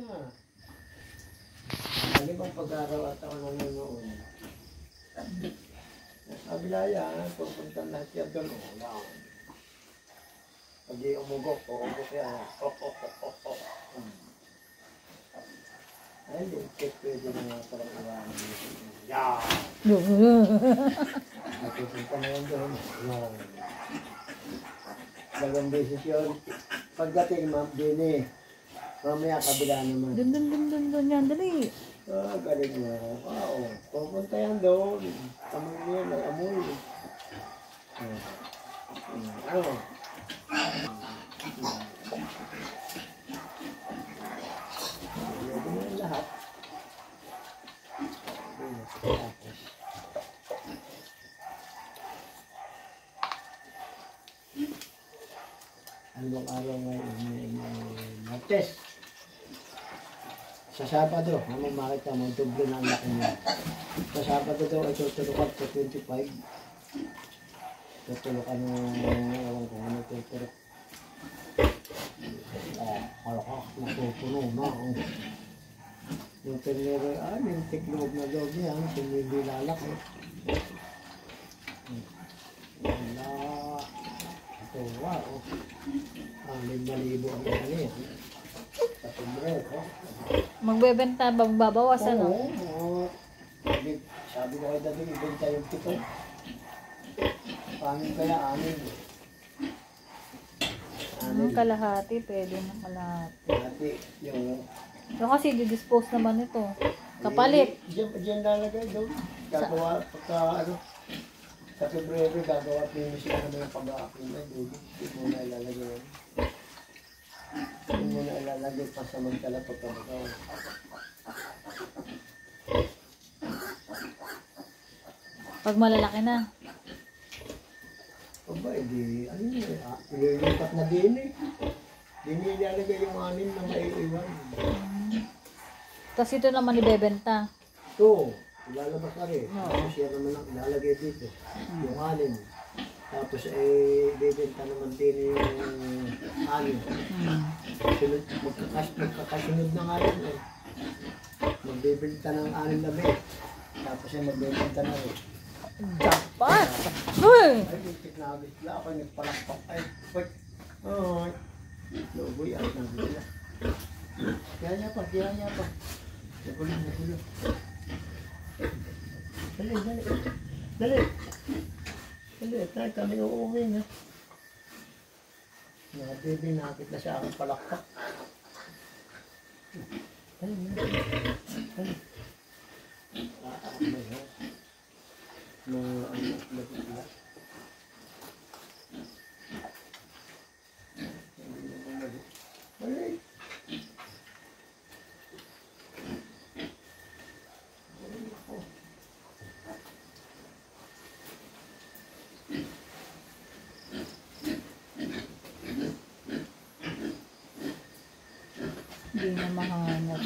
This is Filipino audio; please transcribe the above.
na. Halimang pag-araw at ako naman noon. Sabi na yan, pupunta na siya doon. Pag umugok yan. Ay, hindi pwede na nga parang iwanan. Yan! Pupunta na yan doon. Dalawang beses yun. Pagdating, Ma'am Jenny, mamaya kabila naman. Dun yan, dali. Galing mo. Wow. Pupunta yan doon. Amoy niya, may amoy. Ano? Pwede mo yan lahat. Anong araw ngayon? Martes. Sa Sabado, naman makita mo, doble na ang laki niya. Sa Sabado daw ay tutulukan sa 25. Tutulukan ng ewan kung ano tutulok. Napupuno na. Yung tinero, yung tikloob na loob niya, hindi lalaki. Wala. Ito, wow. 5,000 ang kanya. Sa sombrero. Magbebenta, babawasan, no? Oo. Sabi ko kayo dati, ibenta yung 7. Paano kaya 6? Kalahati, pwede na kalahati. Dati, yung... So kasi didispose naman ito. Kapalit. Diyan lalagay doon. Gagawa, pagka ano, sa Febrero, gagawa finish ka naman yung pag-aakin na doon. Hindi mo na ilalagay yan. Hindi mo na ilalagay pa samantala pagkabagaw. Pag malalaki na. Aba, hindi, ano yun, ililipat na din eh. Hindi nilalagay yung 6 na maiiwan. Tapos ito naman ibebenta. Ito, ilalabas na rin. Tapos siya naman ang ilalagay dito. Yung 6. Tapos bibenta naman din yung 6. Magkakasunod na nga yun eh. Magbibenta ng 6 na bet. Tapos magbibenta na rin. Jackpot! Uy! Ay, bitik na abisla ako. Nagpalakpak. Ay, wait. Ay. Loboy, ay, nabisla. Kaya pa. Nakulong. Dali. Tayo kami uuwi na. Mga baby, nakakit na sa aking palakpak. Dali. Hindi na mahanap.